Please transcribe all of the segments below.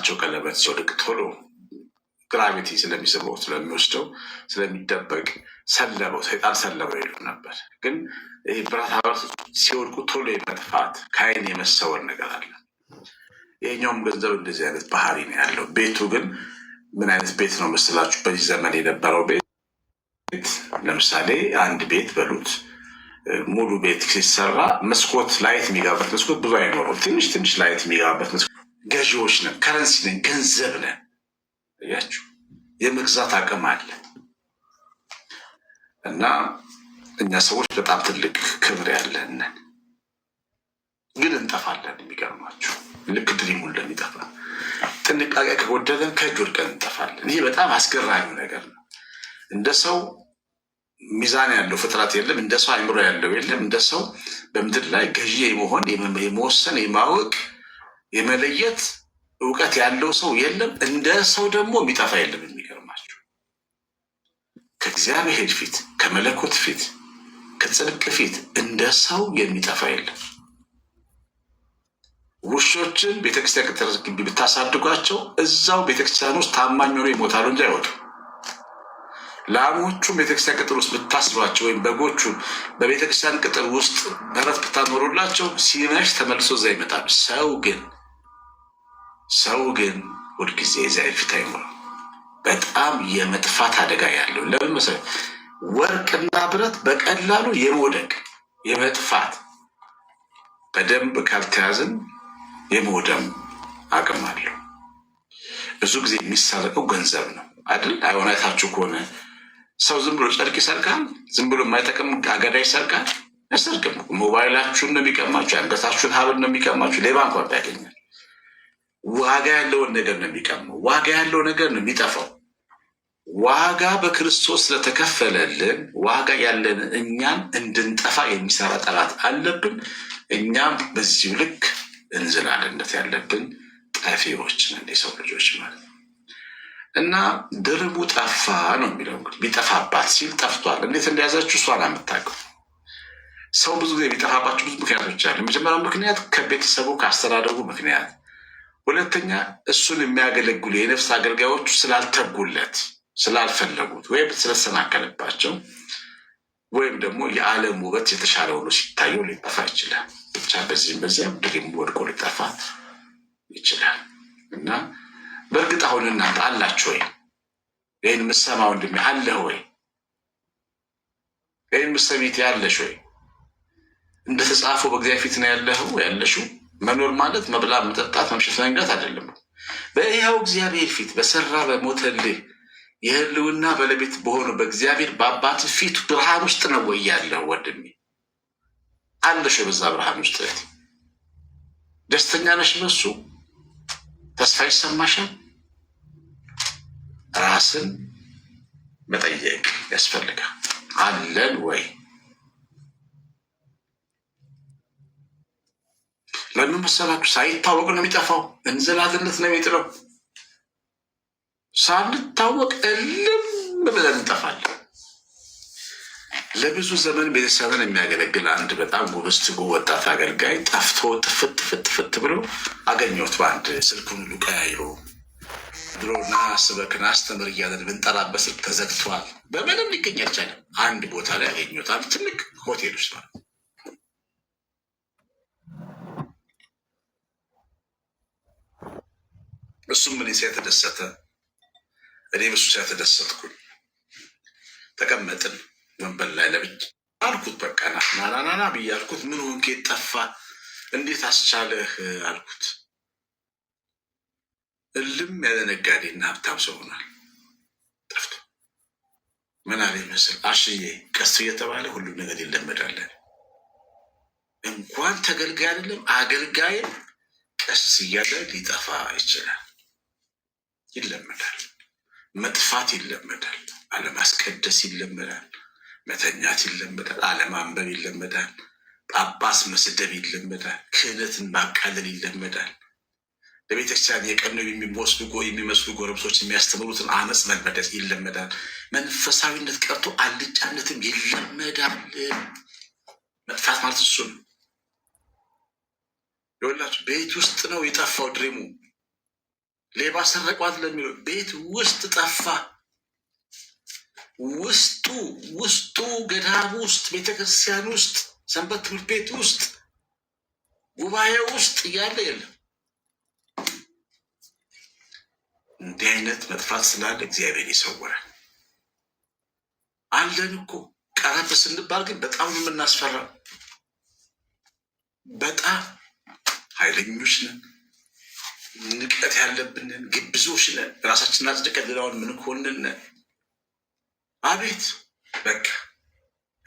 የጣታቸው ቀለበት ሲወድቅ ቶሎ ግራቪቲ ስለሚስበው ስለሚወስደው ስለሚደበቅ ሰለበው፣ ሰይጣን ሰለበው ይሉ ነበር። ግን ብረታ ብረት ሲወድቁ ቶሎ የመጥፋት ከዓይን የመሰወር ነገር አለ። ይሄኛውም ገንዘብ እንደዚህ አይነት ባህሪ ነው ያለው። ቤቱ ግን ምን አይነት ቤት ነው መስላችሁ? በዚህ ዘመን የነበረው ቤት ለምሳሌ አንድ ቤት በሉት ሙሉ ቤት ሲሰራ መስኮት ላይት የሚገባበት መስኮት ብዙ አይኖረው፣ ትንሽ ትንሽ ላይት የሚገባበት መስኮት። ገዢዎች ነን፣ ከረንሲ ነን፣ ገንዘብ ነን። እያችሁ የመግዛት አቅም አለ እና እኛ ሰዎች በጣም ትልቅ ክብር ያለን ግን እንጠፋለን። የሚገርማችሁ ልክ ድሪሙን እንደሚጠፋ ጥንቃቄ ከጎደለን ከእጅ ወድቀን እንጠፋለን። ይህ በጣም አስገራሚው ነገር ነው። እንደ ሰው ሚዛን ያለው ፍጥረት የለም። እንደ ሰው አእምሮ ያለው የለም። እንደ ሰው በምድር ላይ ገዢ የመሆን የመወሰን፣ የማወቅ፣ የመለየት እውቀት ያለው ሰው የለም። እንደ ሰው ደግሞ የሚጠፋ የለም። የሚገርማችሁ ከእግዚአብሔር ፊት፣ ከመለኮት ፊት፣ ከጽድቅ ፊት እንደ ሰው የሚጠፋ የለም። ውሾችን ቤተክርስቲያን ቅጥር ግቢ ብታሳድጓቸው እዛው ቤተክርስቲያን ውስጥ ታማኝ ሆነው ይሞታሉ እንጂ አይወጡም። ላሞቹን ቤተክርስቲያን ቅጥር ውስጥ ብታስሯቸው ወይም በጎቹን በቤተክርስቲያን ቅጥር ውስጥ በረት ብታኖሩላቸው ሲመሽ ተመልሶ እዛ ይመጣሉ። ሰው ግን ሁልጊዜ እግዚአብሔር ፊት አይኖርም። በጣም የመጥፋት አደጋ ያለው ለምን መሰለህ? ወርቅና ብረት በቀላሉ የመውደቅ የመጥፋት በደንብ ካልተያዝን የመውደም አቅም አለው። ብዙ ጊዜ የሚሰረቀው ገንዘብ ነው አይደል? አይሆናታችሁ ከሆነ ሰው ዝም ብሎ ጨርቅ ይሰርቃል? ዝም ብሎ የማይጠቅም አገዳ ይሰርቃል? አይሰርቅም። ሞባይላችሁን ነው የሚቀማችሁ፣ የአንገታችሁን ሀብል ነው የሚቀማችሁ። ሌባ እንኳን ቢያገኛል ዋጋ ያለውን ነገር ነው የሚቀማው። ዋጋ ያለው ነገር ነው የሚጠፋው። ዋጋ በክርስቶስ ስለተከፈለልን ዋጋ ያለን እኛን እንድንጠፋ የሚሰራ ጠላት አለብን። እኛም በዚሁ ልክ እንዝላልነት ያለብን ጠፊዎች ነን፣ የሰው ልጆች ማለት ነው። እና ድርቡ ጠፋ ነው የሚለው። እንግዲህ ቢጠፋባት ሲል ጠፍቷል። እንዴት እንደያዛችሁ እሷን የምታውቀው። ሰው ብዙ ጊዜ ቢጠፋባቸው ብዙ ምክንያቶች አሉ። የመጀመሪያው ምክንያት ከቤተሰቡ ካስተዳደጉ ምክንያት፣ ሁለተኛ እሱን የሚያገለግሉ የነፍስ አገልጋዮቹ ስላልተጉለት ስላልፈለጉት ወይም ስለተሰናከለባቸው ወይም ደግሞ የዓለም ውበት የተሻለ ሆኖ ሲታየው ሊጠፋ ይችላል። ብቻ በዚህም በዚያም ድሪም ወድቆ ሊጠፋ ይችላል። እና በእርግጥ አሁን እናንተ አላችሁ ወይ? ይህን ምሰማ ወንድሜ አለህ ወይ? ይህን ምሰሚት ያለሽ ወይ? እንደተጻፈው በእግዚአብሔር ፊት ነው ያለሽው። መኖር ማለት መብላት፣ መጠጣት፣ መምሸት፣ መንጋት አይደለም። በይኸው እግዚአብሔር ፊት በሰራ በሞተልህ የህልውና ባለቤት በሆነ በእግዚአብሔር በአባት ፊት ብርሃን ውስጥ ነው ወይ ያለው ወንድሜ? አለሽ በዛ ብርሃን ውስጥ? ደስተኛ ነሽ በሱ? ተስፋ ይሰማሻል? ራስን መጠየቅ ያስፈልጋል። አለን ወይ? ለምን መሰላችሁ? ሳይታወቅ ነው የሚጠፋው። እንዝላልነት ነው የሚጥለው። ሳንታወቅ እልም ብለን እንጠፋለን። ለብዙ ዘመን ቤተሰብን የሚያገለግል አንድ በጣም ጎበዝ ወጣት አገልጋይ ጠፍቶ ጥፍት ብሎ አገኘሁት። በአንድ ስልኩን ሁሉ ቀያይሮ ድሮና ስበክን አስተምር እያለን ብንጠራበት ስልክ ተዘግቷል። በምንም ሊገኝ አልቻለም። አንድ ቦታ ላይ አገኘሁት። አንድ ትልቅ ሆቴል ውስጥ ነው። እሱም ምን ሲያተደሰተ እኔ በሱ ሲያተደሰትኩኝ ተቀመጥን ወንበር ላይ ለብቻ አልኩት። በቃ ናናናና ብዬ አልኩት። ምን ሆንክ? ጠፋ? እንዴት አስቻለህ አልኩት። እልም ያለ ነጋዴና ሀብታም ሰው ሆኗል። ጠፍቶ ምን አለ ይመስል? አሽዬ ቀስ እየተባለ ሁሉም ነገር ይለመዳለን። እንኳን ተገልጋይ አይደለም አገልጋይም ቀስ እያለ ሊጠፋ ይችላል። ይለመዳል። መጥፋት ይለመዳል። አለማስቀደስ ይለመዳል። መተኛት ይለመዳል። አለማንበብ ይለመዳል። ጳጳስ መስደብ ይለመዳል። ክህነትን ማቃለል ይለመዳል። ለቤተክርስቲያን የቀኑ የሚመስሉ ጎረምሶች የሚያስተምሩትን አመፅ መልመደት ይለመዳል። መንፈሳዊነት ቀርቶ አልጫነትም ይለመዳል። መጥፋት ማለት እሱ ነው። ይኸውላችሁ ቤት ውስጥ ነው የጠፋው ድሪሙ። ሌባ ሰረቋት ለሚለው ቤት ውስጥ ጠፋ። ውስጡ ገዳም ውስጥ፣ ቤተክርስቲያን ውስጥ፣ ሰንበት ትምህርት ቤት ውስጥ፣ ጉባኤ ውስጥ እያለ የለም። እንዲህ አይነት መጥፋት ስላለ እግዚአብሔር ይሰውራል። አለን እኮ ቀረብ ስንባል ግን በጣም የምናስፈራው፣ በጣም ኃይለኞች ነን፣ ንቀት ያለብንን ግብዞች ነን፣ ራሳችንን አጽድቀን ሌላውን ምንኮንን ነን። አቤት በቃ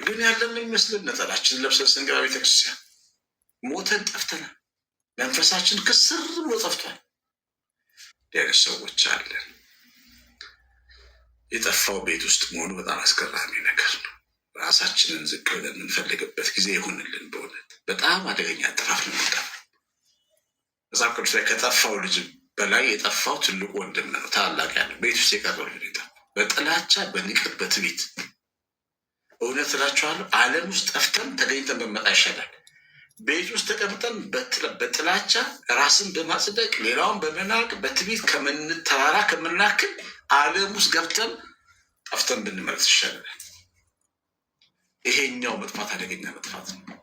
ግን ያለን የሚመስልን ነጠላችንን ለብሰን ስንገባ ቤተክርስቲያን ሞተን ጠፍተናል። መንፈሳችን ክስር ብሎ ጠፍቷል። ያገር ሰዎች አለን። የጠፋው ቤት ውስጥ መሆኑ በጣም አስገራሚ ነገር ነው። ራሳችንን ዝቅ ብለን የምንፈልግበት ጊዜ ይሁንልን። በእውነት በጣም አደገኛ አጠፋፍ ነው። መጽሐፍ ቅዱስ ላይ ከጠፋው ልጅ በላይ የጠፋው ትልቁ ወንድም ነው፣ ታላቅ ያለው ቤት ውስጥ የቀረው ልጅ በጥላቻ በንቀት በትዕቢት። እውነት እላችኋለሁ ዓለም ውስጥ ጠፍተን ተገኝተን በመጣ ይሻላል። ቤት ውስጥ ተቀምጠን በጥላቻ ራስን በማጽደቅ ሌላውን በመናቅ በትዕቢት ተራራ ከምናክል ዓለም ውስጥ ገብተን ጠፍተን ብንመለስ ይሻላል። ይሄኛው መጥፋት አደገኛ መጥፋት ነው።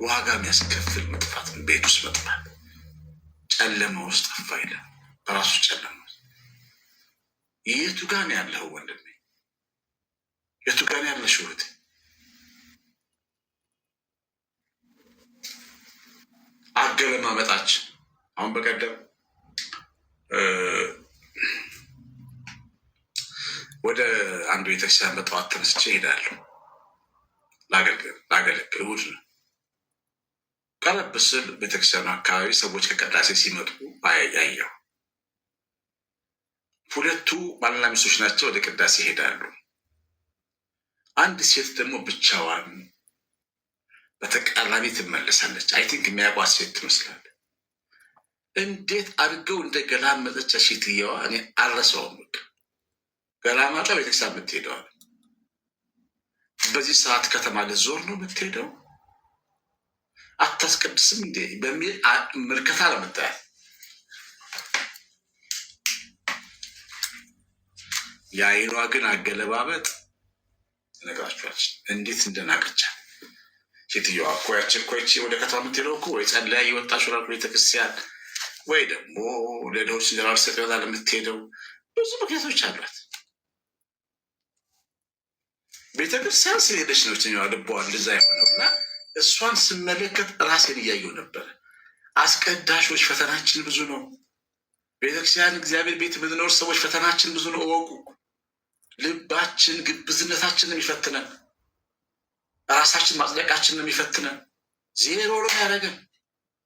ዋጋ የሚያስከፍል መጥፋት ነው። ቤት ውስጥ መጥፋት፣ ጨለማ ውስጥ ጠፋ ይላል። በራሱ ጨለማ ውስጥ የቱ ጋር ነው ያለው ወንድሜ? የቱ ጋር ነው ያለሽ እህቴ? አገለማመጣችን አሁን በቀደም ወደ አንዱ ቤተክርስቲያን በጠዋት ተነስቼ እሄዳለሁ ላገለግል። እሑድ ነው። ቀረብ ስል ቤተክርስቲያኑ አካባቢ ሰዎች ከቅዳሴ ሲመጡ አያየሁ። ሁለቱ ባልና ሚስቶች ናቸው። ወደ ቅዳሴ ይሄዳሉ። አንድ ሴት ደግሞ ብቻዋን በተቃራኒ ትመለሳለች። አይ ቲንክ የሚያውቋት ሴት ትመስላለች። እንዴት አድርገው እንደ ገላመጠች ሴትየዋ እኔ አልረሳውም። ገላማጯ ቤተክርስቲያን የምትሄደዋል። በዚህ ሰዓት ከተማ ልዞር ነው የምትሄደው? አታስቀድስም እንዴ በሚል ምልከታ ለምታያል። የአይኗ ግን አገለባበጥ ነግራችኋል እንዴት እንደናቀቻል። ሴትዮዋ እኮ ወደ ከተማ የምትሄደው እኮ ወይ ጸለያ የወጣች ወራሉ ቤተክርስቲያን ወይ ደግሞ ለድሆች እንጀራ ልትሰጥ ይሆናል የምትሄደው። ብዙ ምክንያቶች አሏት። ቤተክርስቲያን ስለሄደች ነው ችኛዋ ልቧ እንደዛ የሆነው እና እሷን ስመለከት ራሴን እያየው ነበረ። አስቀዳሾች ፈተናችን ብዙ ነው። ቤተክርስቲያን እግዚአብሔር ቤት የምንኖር ሰዎች ፈተናችን ብዙ ነው። እወቁ። ልባችን ግብዝነታችን ነው የሚፈትነን። ራሳችን ማጽደቃችን ነው የሚፈትነን። ዜሮ ነው ያደረገን።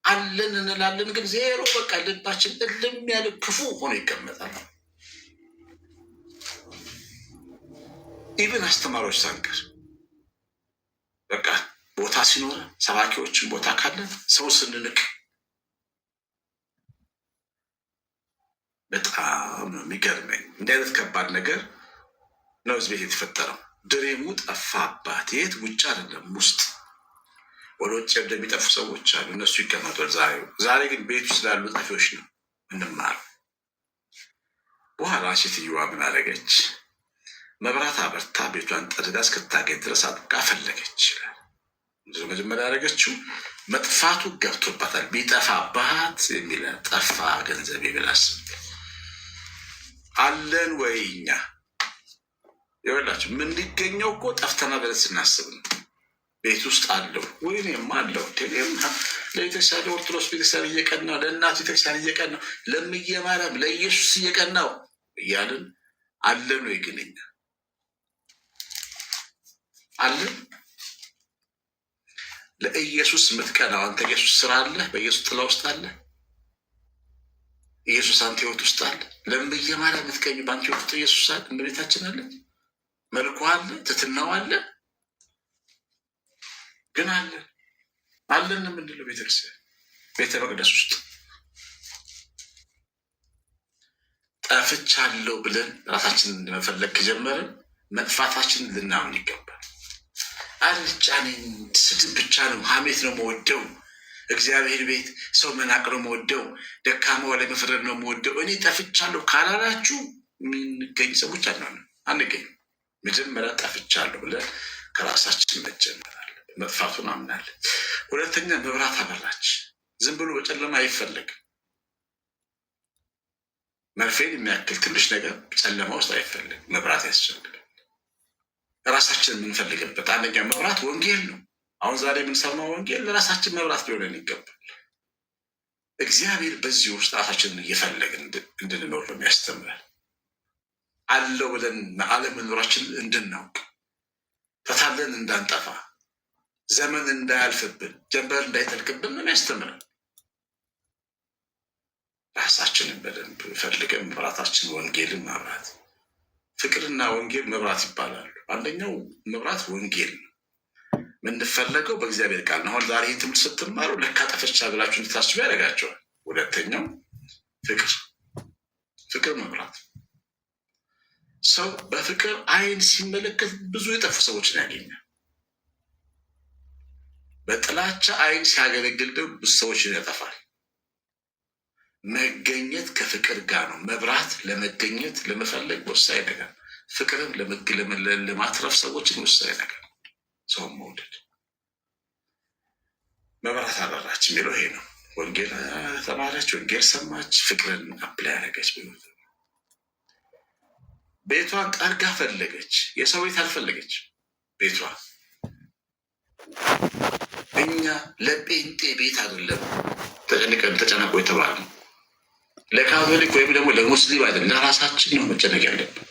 አለን እንላለን ግን ዜሮ። በቃ ልባችን እልም ያለ ክፉ ሆኖ ይቀመጣል። ኢብን አስተማሪዎች ሳንቀር በቃ ቦታ ሲኖረ ሰባኪዎችን ቦታ ካለን ሰው ስንንቅ በጣም ነው የሚገርመኝ። እንዲህ አይነት ከባድ ነገር ነው እዚህ ቤት የተፈጠረው። ድሬሙ ጠፋባት። የት? ውጭ አይደለም ውስጥ። ወደ ውጭ እንደሚጠፉ ሰዎች አሉ፣ እነሱ ይቀመጧል። ዛሬ ግን ቤቱ ስላሉ ጠፊዎች ነው እንማር። በኋላ ሴትዮዋ ምን አደረገች? መብራት አበርታ ቤቷን ጠርጋ እስክታገኝ ድረስ አጥብቃ ፈለገች ይላል። መጀመሪያ ያደረገችው መጥፋቱ ገብቶባታል። ቢጠፋባት የሚለ ጠፋ ገንዘብ ብላስ አለን ወይ እኛ ይወላችሁ የምንገኘው እኮ ጠፍተና ብለን ስናስብ ነው። ቤት ውስጥ አለው ወይም አለው ለቤተክርስቲያን ለኦርቶዶክስ ቤተክርስቲያን እየቀናው፣ ለእናቱ ቤተክርስቲያን እየቀናው፣ ለእምዬ ማርያም ለኢየሱስ እየቀናው እያልን አለን ወይ? ግን እኛ አለን? ለኢየሱስ የምትቀናው አንተ ኢየሱስ ስራ አለ፣ በኢየሱስ ጥላ ውስጥ አለ፣ ኢየሱስ አንተ ህይወት ውስጥ አለ። ለእምዬ ማርያም የምትቀኙ በአንተ ህይወት ውስጥ ኢየሱስ አለ፣ እመቤታችን አለ፣ መልኩ አለ፣ ትትናው አለ። ግን አለን የምንለው ቤተክርስቲያን ቤተ መቅደስ ውስጥ ጠፍቻለሁ ብለን ራሳችንን እንደመፈለግ ከጀመርን መጥፋታችንን ልናምን ይገባል። አልጫኔ ስድብ ብቻ ነው፣ ሀሜት ነው መወደው፣ እግዚአብሔር ቤት ሰው መናቅ ነው የምወደው፣ ደካማው ላይ መፍረድ ነው የምወደው፣ እኔ ጠፍቻለሁ ካላላችሁ የምንገኝ ሰዎች አንገኝ። መጀመሪያ ጠፍቻለሁ ብለን ከራሳችን መጀመር አለብን። መጥፋቱን አምናለን። ሁለተኛ መብራት አበራች። ዝም ብሎ በጨለማ አይፈለግም። መርፌን የሚያክል ትንሽ ነገር ጨለማ ውስጥ አይፈለግም። መብራት ያስፈልጋል። ራሳችን የምንፈልግበት አንደኛ መብራት ወንጌል ነው። አሁን ዛሬ የምንሰማው ወንጌል ለራሳችን መብራት ሊሆነን ይገባል። እግዚአብሔር በዚህ ውስጥ ራሳችንን እየፈለግን እንድንኖር ነው የሚያስተምረን። አለው ብለን አለመኖራችን እንድናውቅ፣ ተታለን እንዳንጠፋ፣ ዘመን እንዳያልፍብን፣ ጀንበር እንዳይጠልቅብን ነው የሚያስተምረን። ራሳችንን በደንብ ፈልገን መብራታችን ወንጌልን ማብራት። ፍቅርና ወንጌል መብራት ይባላሉ። አንደኛው መብራት ወንጌል ነው። የምንፈለገው በእግዚአብሔር ቃል ነው። አሁን ዛሬ ትምህርት ስትማሩ ለካ ጠፍቻ ብላችሁ እንድታስቡ ያደርጋቸዋል። ሁለተኛው ፍቅር መብራት። ሰው በፍቅር አይን ሲመለከት ብዙ የጠፉ ሰዎችን ያገኛል። በጥላቻ አይን ሲያገለግል ደግሞ ብዙ ሰዎችን ያጠፋል። መገኘት ከፍቅር ጋር ነው። መብራት ለመገኘት ለመፈለግ ወሳኝ ነገር፣ ፍቅርን ለማትረፍ ሰዎችን ወሳኝ ነገር፣ ሰውን መውደድ። መብራት አበራች የሚለው ይሄ ነው። ወንጌል ተማረች፣ ወንጌል ሰማች፣ ፍቅርን አፕላይ ያደረገች። ቤቷን ጠርጋ ፈለገች። የሰው ቤት አልፈለገች። ቤቷ እኛ ለጴንጤ ቤት አይደለም ተጨነቆ የተባለ ነው። ለካቶሊክ ወይም ደግሞ ለሙስሊም አይደለም፣ ለራሳችን ነው መጨነቅ ያለብን።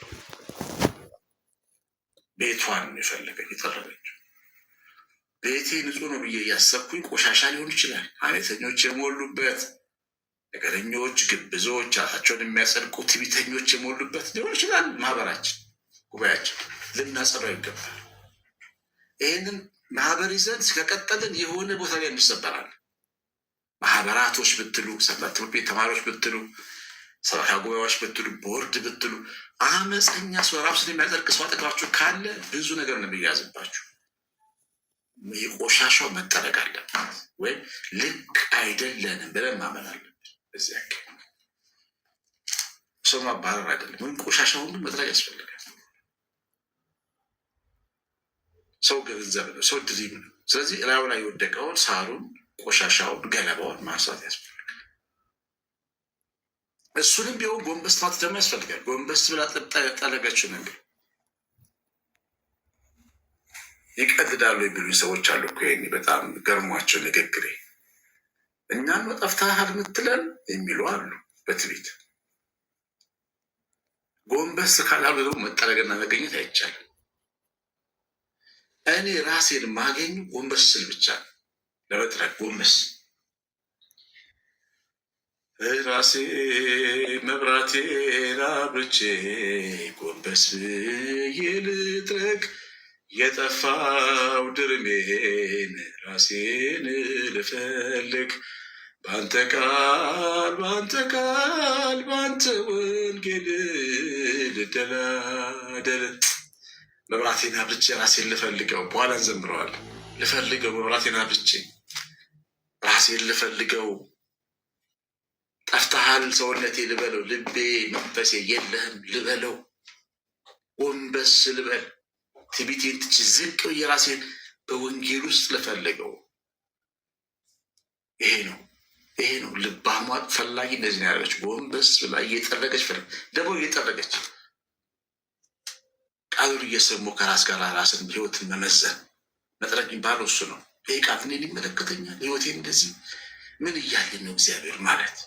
ቤቷን የፈለገች የጠረገችው። ቤቴ ንጹህ ነው ብዬ እያሰብኩኝ ቆሻሻ ሊሆን ይችላል። ሐሜተኞች የሞሉበት፣ ነገረኞች፣ ግብዞች፣ ራሳቸውን የሚያጸድቁ ትዕቢተኞች የሞሉበት ሊሆን ይችላል። ማህበራችን፣ ጉባኤያችን ልናጸዳው ይገባል። ይህንን ማህበር ይዘን ከቀጠልን የሆነ ቦታ ላይ እንሰበራለን። ማህበራቶች ብትሉ፣ ሰንበት ትምህርት ቤት ተማሪዎች ብትሉ፣ ሰበካ ጉባኤዎች ብትሉ፣ ቦርድ ብትሉ፣ አመፀኛ ሰው ራሱን የሚያጸድቅ ሰው አጠገባችሁ ካለ ብዙ ነገር ነው የሚያዝባችሁ። የቆሻሻው መጠረግ አለበት፣ ወይም ልክ አይደለንም ብለን ማመን አለብን። በዚያ ሰው ማባረር አይደለም፣ ወይም ቆሻሻ ሁሉ መጥረግ ያስፈልጋል። ሰው ገንዘብ ነው፣ ሰው ድሪም ነው። ስለዚህ እላዩ ላይ የወደቀውን ሳሩን፣ ቆሻሻውን፣ ገለባውን ማንሳት ያስፈልጋል። እሱንም ቢሆን ጎንበስ ማለት ደግሞ ያስፈልጋል። ጎንበስ ብላ ጠለገችው ነገር ይቀልዳሉ የሚሉኝ ሰዎች አሉ እኮ። ይሄኔ በጣም ገርሟቸው ንግግሬ እኛን ጠፍተሃል የምትለን የሚሉ አሉ በትዕቢት። ጎንበስ ካላሉ ደግሞ መጠረግና መገኘት አይቻልም። እኔ ራሴን ማገኙ ጎንበስ ስል ብቻ ነው። ለመጥረግ ጎንበስ ራሴ መብራቴን አብርቼ ጎንበስ ብዬ ልጥረግ የጠፋው ድርሜን ራሴን ልፈልግ በአንተ ቃል በአንተ ቃል በአንተ ወንጌል ልደላደል። መብራቴን አብርቼ ራሴን ልፈልገው። በኋላ እንዘምረዋል። ልፈልገው፣ መብራቴን አብርቼ ራሴን ልፈልገው። ጠፍተሃል ሰውነቴ ልበለው፣ ልቤ መንፈሴ የለህም ልበለው። ጎንበስ ልበል። ትዕቢቴን ትቼ ዝቅ ብዬ ራሴን በወንጌል ውስጥ ልፈልገው። ይሄ ነው ልባሟ ፈላጊ። እንደዚህ ነው ያለች። ጎንበስ ብላ እየጠረገች ደግሞ እየጠረገች ቃሉን እየሰሙ ከራስ ጋር ራስን ህይወትን መመዘን መጥረግ የሚባለው እሱ ነው። ይህ ቃል እኔን ይመለከተኛል፣ ህይወቴን እንደዚህ ምን እያለኝ ነው እግዚአብሔር ማለት።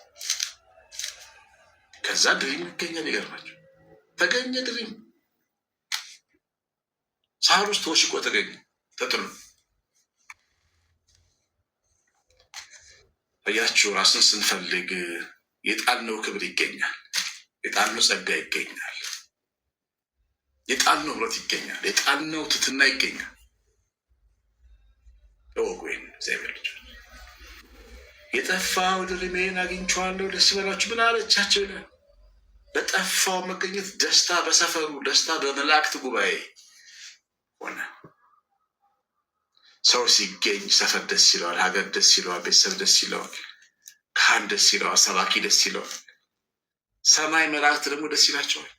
ከዛ ድሪም ይገኛል። ይገርማቸው ተገኘ ድሪም ሳር ውስጥ ተወሽቆ ተገኘ ተጥሎ። እያችሁ ራስን ስንፈልግ የጣልነው ክብር ይገኛል፣ የጣልነው ጸጋ ይገኛል፣ የጣልነው ህብረት ይገኛል፣ የጣልነው ትትና ይገኛል። እወቁ ይህን እግዚአብሔር ልጅ። የጠፋው ድርሜን አግኝቼዋለሁ ደስ ይበላችሁ ምን አለቻቸው ይላል። በጠፋው መገኘት ደስታ፣ በሰፈሩ ደስታ፣ በመላእክት ጉባኤ ሆነ። ሰው ሲገኝ ሰፈር ደስ ይለዋል፣ ሀገር ደስ ይለዋል፣ ቤተሰብ ደስ ይለዋል፣ ካህን ደስ ይለዋል፣ ሰባኪ ደስ ይለዋል። ሰማይ መላእክት ደግሞ ደስ ይላቸዋል።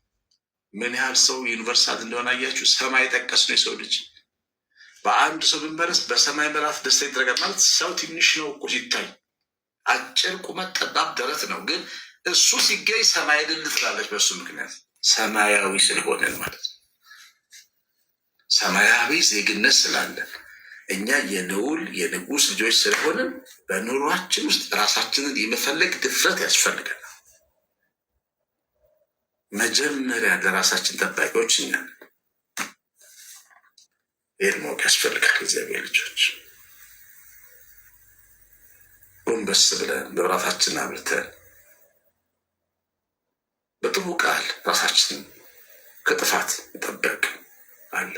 ምን ያህል ሰው ዩኒቨርሳል እንደሆነ አያችሁ? ሰማይ ጠቀስ ነው የሰው ልጅ። በአንድ ሰው ብንበረስ በሰማይ መላእክት ደስታ ይደረጋል። ማለት ሰው ትንሽ ነው እኮ ሲታይ፣ አጭር ቁመት ጠባብ ደረት ነው። ግን እሱ ሲገኝ ሰማይ ድል ትላለች። በእሱ ምክንያት ሰማያዊ ስለሆነን ማለት ነው። ሰማያዊ ዜግነት ስላለን እኛ የልዑል የንጉሥ ልጆች ስለሆንን በኑሯችን ውስጥ ራሳችንን የመፈለግ ድፍረት ያስፈልገናል። መጀመሪያ ለራሳችን ጠባቂዎች እኛ ነን። ይህን ማወቅ ያስፈልጋል። እግዚአብሔር ልጆች ጎንበስ ብለን በብራታችን አብርተን በጥሩ ቃል ራሳችንን ከጥፋት መጠበቅ አለ።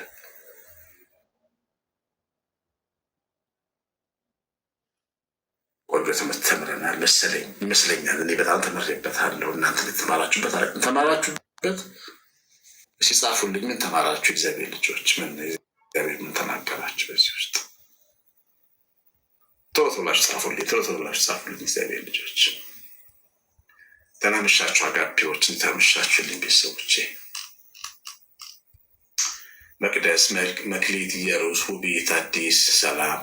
ቆንጆ ትምህርት ተምረናል መሰለኝ ይመስለኛል። እኔ በጣም ተመሬበታለሁ። እናንተ ተማራችሁበት አለ ተማራችሁበት? እሺ ጻፉልኝ። ምን ተማራችሁ? እግዚአብሔር ልጆች እግዚአብሔር ምን ተናገራችሁ? በዚህ ውስጥ ቶሎ ብላችሁ ጻፉልኝ። ቶሎ ብላችሁ ጻፉልኝ። እግዚአብሔር ልጆች ተናምሻችሁ፣ አጋቢዎችን ተናምሻችሁልኝ። ቤተሰቦቼ መቅደስ፣ መክሊት፣ ኢየሩስ፣ ውቢት፣ አዲስ፣ ሰላም